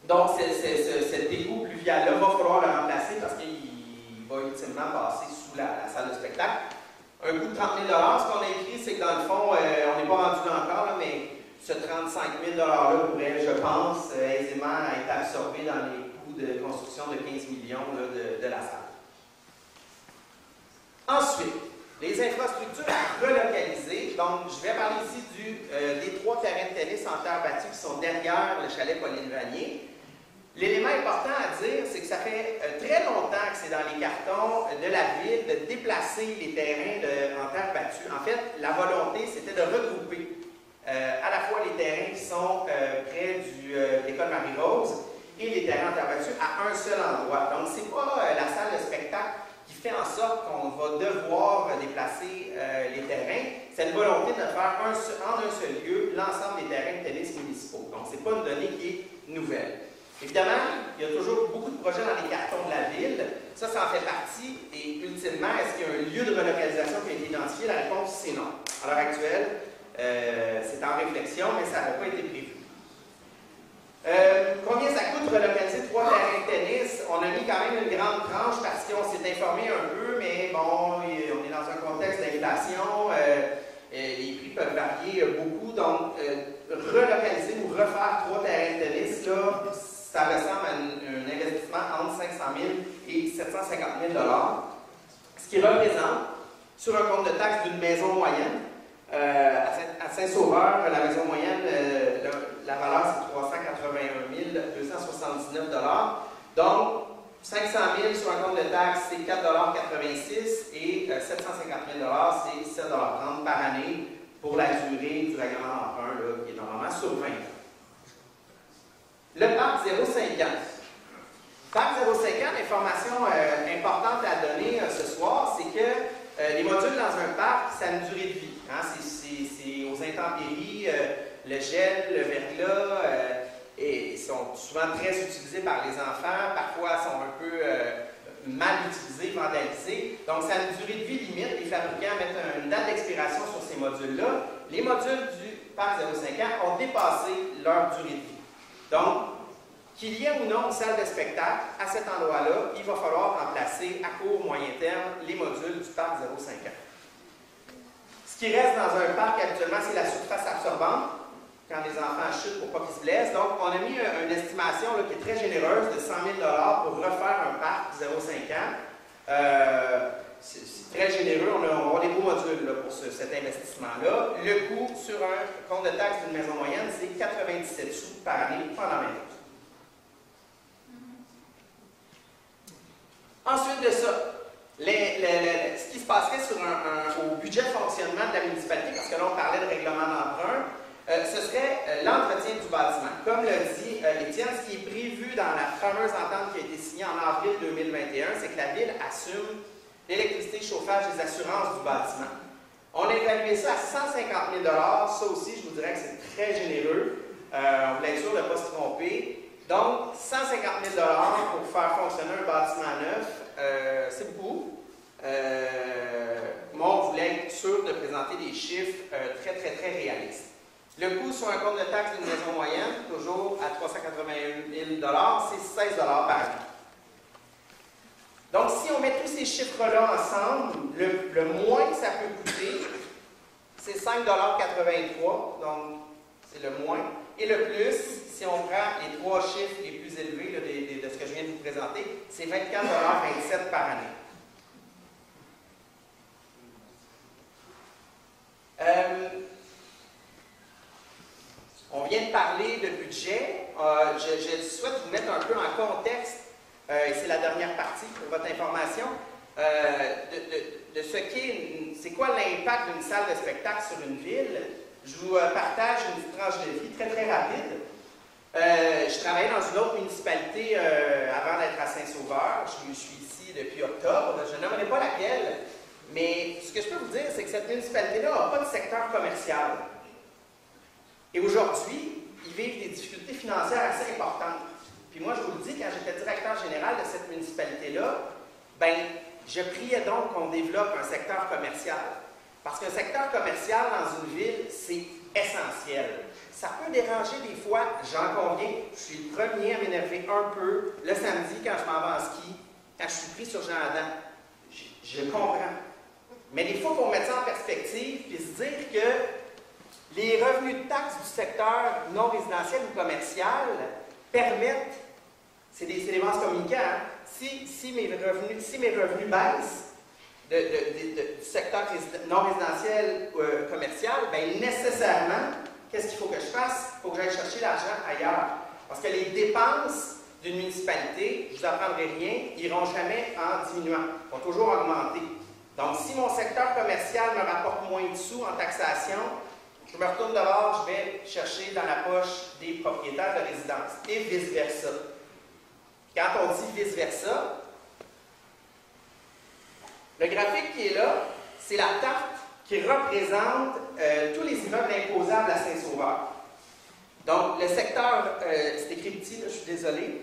Donc, cet égout pluvial-là va falloir le remplacer parce qu'il va ultimement passer sous la salle de spectacle. Un coût de 30 000 $. Ce qu'on a écrit, c'est que dans le fond, on n'est pas rendu là encore, là, mais ce 35 000 $-là pourrait, je pense, aisément être absorbé dans les coûts de construction de 15 millions là, de la salle. Ensuite, les infrastructures à relocaliser. Donc, je vais parler ici des 3 terrains de tennis en terre battue qui sont derrière le chalet Pauline Vanier. L'élément important à dire, c'est que ça fait très longtemps que c'est dans les cartons de la ville de déplacer les terrains en terre battue. En fait, la volonté, c'était de regrouper à la fois les terrains qui sont près de l'école Marie-Rose et les terrains en terre battue à un seul endroit. Donc, ce n'est pas la salle de spectacle qui fait en sorte qu'on va devoir déplacer les terrains. C'est une volonté de faire en un seul lieu l'ensemble des terrains de tennis municipaux. Donc, ce n'est pas une donnée qui est nouvelle. Évidemment, il y a toujours beaucoup de projets dans les cartons de la ville. Ça en fait partie. Et ultimement, est-ce qu'il y a un lieu de relocalisation qui a été identifié? La réponse, c'est non. À l'heure actuelle, c'est en réflexion, mais ça n'a pas été prévu. Combien ça coûte de relocaliser 3 terrains de tennis? On a mis quand même une grande tranche parce qu'on s'est informé un peu, mais bon, on est dans un contexte d'inflation. Les prix peuvent varier beaucoup. Donc, relocaliser ou refaire 3 terrains de tennis, là, ça ressemble à un investissement entre 500 000 et 750 000 $. Ce qui représente, sur un compte de taxe d'une maison moyenne, à Saint-Sauveur, la maison moyenne, la valeur c'est 381 279 $. Donc, 500 000 sur un compte de taxe, c'est 4,86 $ et 750 000 $, c'est 7,30 $ par année pour la durée du règlement d'emprunt, qui est normalement sur 20 ans. Le parc 0,5 ans. Parc 0,5 ans, l'information importante à donner ce soir, c'est que les modules dans un parc, ça a une durée de vie. Hein? C'est aux intempéries, le gel, le verglas, et sont souvent très utilisés par les enfants, parfois sont un peu mal utilisés, vandalisés. Donc, ça a une durée de vie limite. Les fabricants mettent une date d'expiration sur ces modules-là. Les modules du parc 0,5 ans ont dépassé leur durée de vie. Donc, qu'il y ait ou non une salle de spectacle à cet endroit-là, il va falloir remplacer à court, moyen terme les modules du parc 0,5 ans. Ce qui reste dans un parc actuellement, c'est la surface absorbante, quand les enfants chutent pour pas qu'ils se blessent. Donc, on a mis une estimation là, qui est très généreuse de 100 000 $ pour refaire un parc 0,5 ans. C'est très généreux, on va avoir des beaux modules là, pour cet investissement-là. Le coût sur un compte de taxe d'une maison moyenne, c'est 97 sous par année pendant 20 ans. Ensuite de ça, ce qui se passerait sur au budget de fonctionnement de la municipalité, parce que là on parlait de règlement d'emprunt, ce serait l'entretien du bâtiment. Comme l'a dit Étienne, ce qui est prévu dans la fameuse entente qui a été signée en avril 2021, c'est que la Ville assume l'électricité, le chauffage, les assurances du bâtiment. On a évalué ça à 150 000 $. Ça aussi, je vous dirais que c'est très généreux. On voulait être sûr de ne pas se tromper. Donc, 150 000 $ pour faire fonctionner un bâtiment neuf, c'est beaucoup. Moi, on voulait être sûr de présenter des chiffres très réalistes. Le coût sur un compte de taxe d'une maison moyenne, toujours à 381 000 $, c'est 16 $ par an. Donc, si on met tous ces chiffres-là ensemble, le moins que ça peut coûter, c'est 5,83 $. Donc, c'est le moins. Et le plus, si on prend les 3 chiffres les plus élevés là, de ce que je viens de vous présenter, c'est 24,27 $ par année. On vient de parler de budget. Je souhaite vous mettre un peu en contexte, et c'est la dernière partie pour votre information, de ce qu'est, c'est quoi l'impact d'une salle de spectacle sur une ville. Je vous partage une petite tranche de vie très rapide. Je travaillais dans une autre municipalité avant d'être à Saint-Sauveur. Je suis ici depuis octobre. Je n'aimerais pas laquelle, mais ce que je peux vous dire, c'est que cette municipalité-là n'a pas de secteur commercial. Et aujourd'hui, ils vivent des difficultés financières assez importantes. Puis moi, je vous le dis, quand j'étais directeur général de cette municipalité-là, ben, je priais donc qu'on développe un secteur commercial. Parce qu'un secteur commercial dans une ville, c'est essentiel. Ça peut déranger des fois, j'en conviens. Je suis le premier à m'énerver un peu le samedi quand je m'en vais en ski, quand je suis pris sur Jean Adam. Je comprends. Mais des fois, il faut mettre ça en perspective et se dire que les revenus de taxes du secteur non résidentiel ou commercial permettent, c'est des vases communicants, hein? Si mes revenus baissent du secteur non résidentiel commercial, bien nécessairement, qu'est-ce qu'il faut que je fasse? Il faut que j'aille chercher l'argent ailleurs. Parce que les dépenses d'une municipalité, je ne vous apprendrai rien, ils n'iront jamais en diminuant, ils vont toujours augmenter. Donc, si mon secteur commercial me rapporte moins de sous en taxation, je me retourne dehors, je vais chercher dans la poche des propriétaires de résidence et vice-versa. Quand on dit vice-versa, le graphique qui est là, c'est la tarte qui représente tous les immeubles imposables à Saint-Sauveur. Donc, le secteur, c'est écrit petit, là, je suis désolé.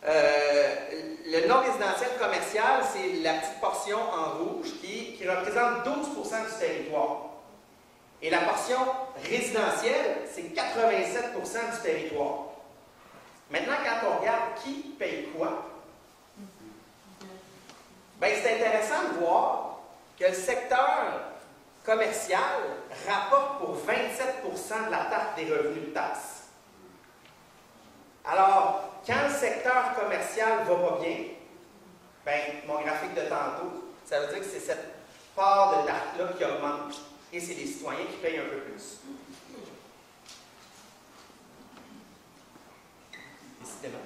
Le non-résidentiel commercial, c'est la petite portion en rouge qui représente 12% du territoire. Et la portion résidentielle, c'est 87% du territoire. Maintenant, quand on regarde qui paye quoi, bien, c'est intéressant de voir que le secteur commercial rapporte pour 27% de la taxe des revenus de taxes. Alors, quand le secteur commercial va pas bien, bien, mon graphique de tantôt, ça veut dire que c'est cette part de taxe-là qui augmente. Et c'est les citoyens qui payent un peu plus. Décidément.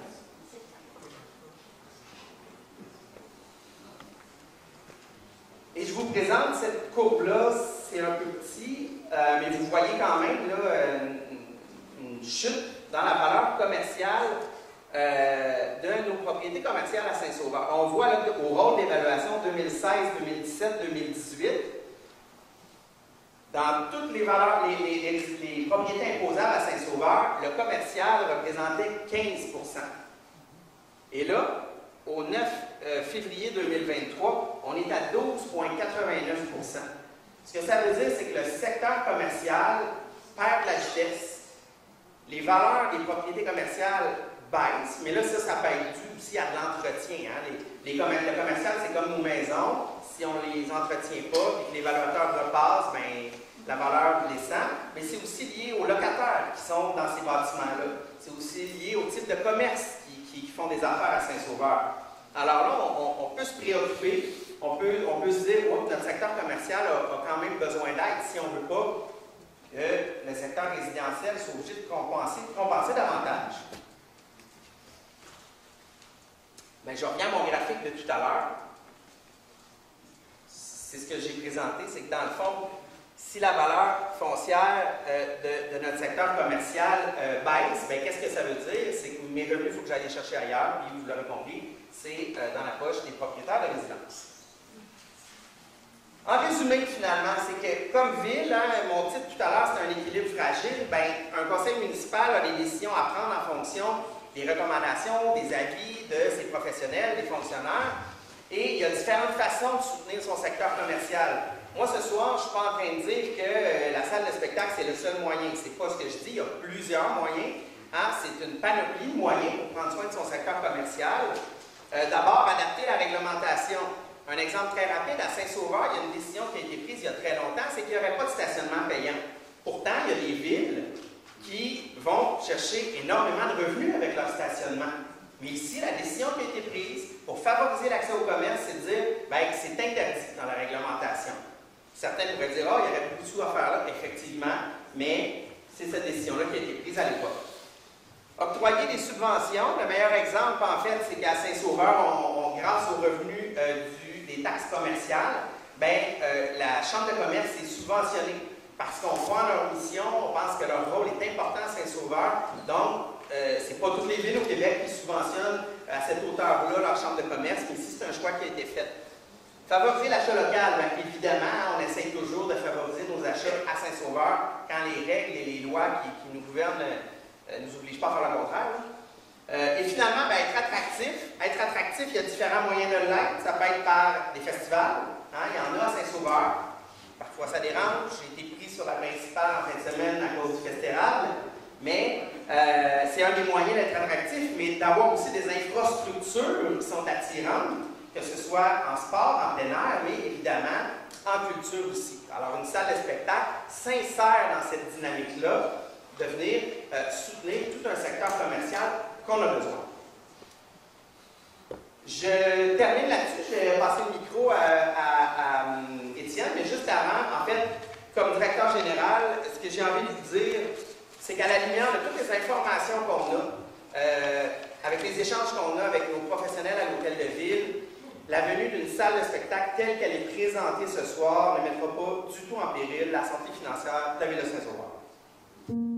Et je vous présente cette courbe-là, c'est un peu petit, mais vous voyez quand même là, une chute dans la valeur commerciale de nos propriétés commerciales à Saint-Sauveur. On voit là, au rôle d'évaluation 2016, 2017, 2018, dans toutes les valeurs, les propriétés imposables à Saint-Sauveur, le commercial représentait 15%. Et là, au 9 février 2023, on est à 12,89%. Ce que ça veut dire, c'est que le secteur commercial perd la vitesse. Les valeurs des propriétés commerciales baissent, mais là, ça peut être dû aussi à de l'entretien. Hein. Le commercial, c'est comme nos maisons. Si on ne les entretient pas et que les valuateurs repassent, bien, la valeur descend. Mais c'est aussi lié aux locataires qui sont dans ces bâtiments-là. C'est aussi lié au type de commerce qui font des affaires à Saint-Sauveur. Alors là, on peut se préoccuper, on peut se dire, oh, notre secteur commercial a quand même besoin d'aide si on ne veut pas que le secteur résidentiel soit obligé de compenser davantage. Bien, je reviens à mon graphique de tout à l'heure. C'est ce que j'ai présenté, c'est que dans le fond, si la valeur foncière de notre secteur commercial baisse, bien, qu'est-ce que ça veut dire? C'est que mes revenus, il faut que j'aille les chercher ailleurs, puis vous l'aurez compris, c'est dans la poche des propriétaires de résidence. En résumé, finalement, c'est que comme ville, hein, mon titre tout à l'heure, c'est un équilibre fragile, bien, un conseil municipal a des décisions à prendre en fonction des recommandations, des avis de ses professionnels, des fonctionnaires, et il y a différentes façons de soutenir son secteur commercial. Moi, ce soir, je ne suis pas en train de dire que la salle de spectacle, c'est le seul moyen. Ce n'est pas ce que je dis. Il y a plusieurs moyens. Hein? C'est une panoplie de moyens pour prendre soin de son secteur commercial. D'abord, adapter la réglementation. Un exemple très rapide, à Saint-Sauveur, il y a une décision qui a été prise il y a très longtemps, c'est qu'il n'y aurait pas de stationnement payant. Pourtant, il y a des villes qui vont chercher énormément de revenus avec leur stationnement. Mais ici, la décision qui a été prise pour favoriser l'accès au commerce, c'est de dire bien, que c'est interdit dans la réglementation. Certains pourraient dire, oh, il y aurait beaucoup de sous à faire là, effectivement, mais c'est cette décision-là qui a été prise à l'époque. Octroyer des subventions, le meilleur exemple, en fait, c'est qu'à Saint-Sauveur, grâce aux revenus des taxes commerciales, bien, la Chambre de commerce est subventionnée parce qu'on croit en leur mission, on pense que leur rôle est important à Saint-Sauveur, donc ce n'est pas toutes les villes au Québec qui subventionnent à cette hauteur-là leur Chambre de commerce, mais ici, c'est un choix qui a été fait. Favoriser l'achat local, bien évidemment, on essaye toujours de favoriser nos achats à Saint-Sauveur quand les règles et les lois qui nous gouvernent ne nous obligent pas à faire le contraire. Et finalement, bien, être attractif. Être attractif, il y a différents moyens de l'être. Ça peut être par des festivals. Hein, il y en a à Saint-Sauveur. Parfois, ça dérange. J'ai été pris sur la principale en fin de semaine à cause du festival. Mais c'est un des moyens d'être attractif, mais d'avoir aussi des infrastructures qui sont attirantes, que ce soit en sport, en plein air, mais évidemment en culture aussi. Alors, une salle de spectacle s'insère dans cette dynamique-là de venir soutenir tout un secteur commercial qu'on a besoin. Je termine là-dessus. Je vais passer le micro à Étienne, mais juste avant, en fait, comme directeur général, ce que j'ai envie de vous dire, c'est qu'à la lumière de toutes les informations qu'on a, avec les échanges qu'on a avec nos professionnels à l'Hôtel de Ville, la venue d'une salle de spectacle telle qu'elle est présentée ce soir ne mettra pas du tout en péril la santé financière de la Ville de Saint-Sauveur.